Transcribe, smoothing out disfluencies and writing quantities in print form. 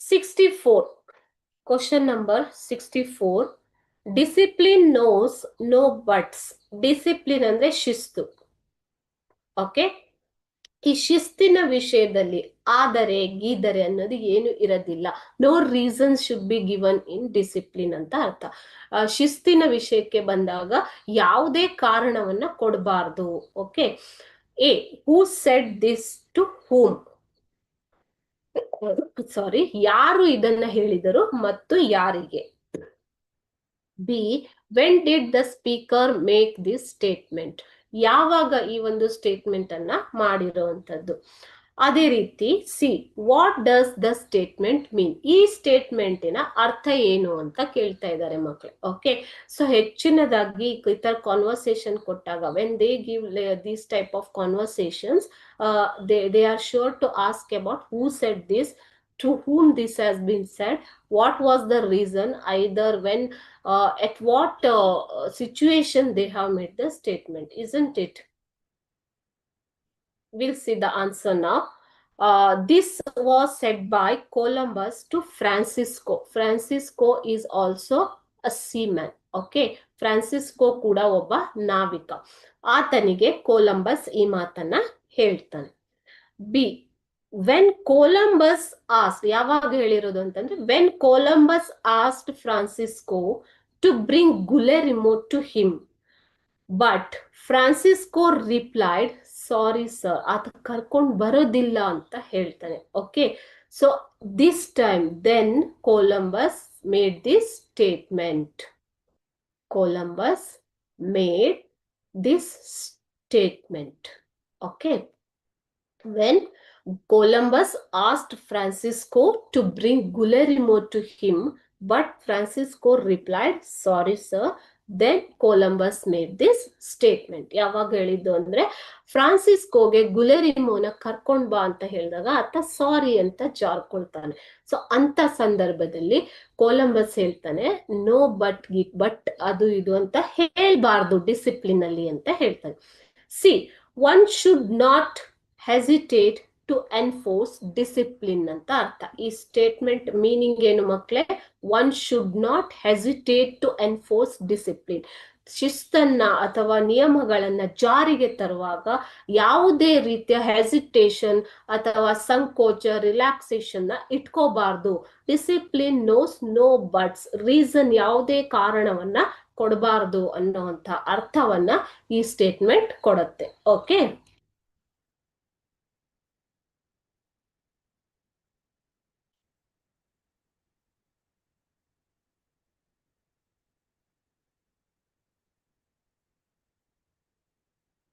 64. Question number 64. Discipline knows no buts. Discipline ಅಂದ್ರೆ ಶಿಸ್ತು. Okay, ಈ ಶಿಸ್ತಿನ ವಿಷಯದಲ್ಲಿ ಆದರೆ ಗೀದರೆ ಅನ್ನೋದು ಏನು ಇರೋದಿಲ್ಲ. No reason should be given in discipline ಅಂತ ಅರ್ಥ. ಶಿಸ್ತಿನ ವಿಷಯಕ್ಕೆ ಬಂದಾಗ ಯಾವುದೇ ಕಾರಣವನ್ನ ಕೊಡಬಾರ್ದು. Okay, A who said this to whom, sorry, ಯಾರು ಇದನ್ನ ಹೇಳಿದರು ಮತ್ತು ಯಾರಿಗೆ. B when did the speaker make this statement, ಯಾವಾಗ ಈ ಒಂದು ಸ್ಟೇಟ್ಮೆಂಟ್ ಅನ್ನ ಮಾಡಿರುವಂತದ್ದು. ಅದೇ ರೀತಿ C what does the statement mean, ಈ ಸ್ಟೇಟ್ಮೆಂಟಿನ ಅರ್ಥ ಏನು ಅಂತ ಕೇಳ್ತಾ ಇದ್ದಾರೆ ಮಕ್ಕಳು. ಓಕೆ, ಸೊ ಹೆಚ್ಚಿನದಾಗಿ ಈ ತರ ಕಾನ್ವರ್ಸೇಷನ್ ಕೊಟ್ಟಾಗ when they give these type of conversations, they are sure to ask about who said this, to whom this has been said, what was the reason, either when at what situation they have made the statement, isn't it? We'll see the answer now. This was said by Columbus to Francisco. Francisco is also a seaman. Okay, Francisco ಕೂಡ ಒಬ್ಬ ನಾವಿಕ. ಆತನಿಗೆ Columbus ಈ ಮಾತನ್ನ ಹೇಳ್ತಾನೆ. B when Columbus asked, ಯಾವಾಗ ಹೇಳಿರೋದು ಅಂತಂದ್ರೆ when Columbus asked Francisco to bring Guillermo to him, but Francisco replied sorry sir, ಆತ ಕರ್ಕೊಂಡು ಬರೋದಿಲ್ಲ ಅಂತ ಹೇಳ್ತಾನೆ. Okay, so this time then Columbus made this statement. Columbus made this statement. Okay, when Columbus asked Francisco to bring Guillermo to him, but Francisco replied, sorry sir, then Columbus made this statement. ಯಾವಾಗ ಹೇಳಿದ್ದು ಅಂದ್ರೆ ಫ್ರಾನ್ಸಿಸ್ಕೋಗೆ ಗುಲೆರಿಮೋನ ಕರ್ಕೊಂಡ್ ಬಾ ಅಂತ ಹೇಳಿದಾಗ ಆತ ಸಾರಿ ಅಂತ ಜಾರ್ಕೊಳ್ತಾನೆ. So ಅಂತ ಸಂದರ್ಭದಲ್ಲಿ ಕೊಲಂಬಸ್ ಹೇಳ್ತಾನೆ ನೋ ಬಟ್ ಅದು ಇದು ಅಂತ ಹೇಳ್ಬಾರ್ದು ಡಿಸಿಪ್ಲಿನ್ ಅಲ್ಲಿ ಅಂತ ಹೇಳ್ತಾನೆ. C one should not hesitate to enforce discipline ಅಂತ ಅರ್ಥ. ಈ ಸ್ಟೇಟ್ಮೆಂಟ್ ಮೀನಿಂಗ್ ಏನು ಮಕ್ಕಳೇ? One should not hesitate to enforce discipline. ಶಿಸ್ತನ್ನ ಅಥವಾ ನಿಯಮಗಳನ್ನ ಜಾರಿಗೆ ತರುವಾಗ ಯಾವುದೇ ರೀತಿಯ ಹೆಸಿಟೇಷನ್ ಅಥವಾ ಸಂಕೋಚ, ರಿಲ್ಯಾಕ್ಸೇಷನ್ ನ ಇಟ್ಕೋಬಾರ್ದು. Discipline knows no buts, reason ಯಾವುದೇ ಕಾರಣವನ್ನ ಕೊಡಬಾರ್ದು ಅನ್ನುವಂಥ ಅರ್ಥವನ್ನ ಈ ಸ್ಟೇಟ್ಮೆಂಟ್ ಕೊಡುತ್ತೆ. ಓಕೆ.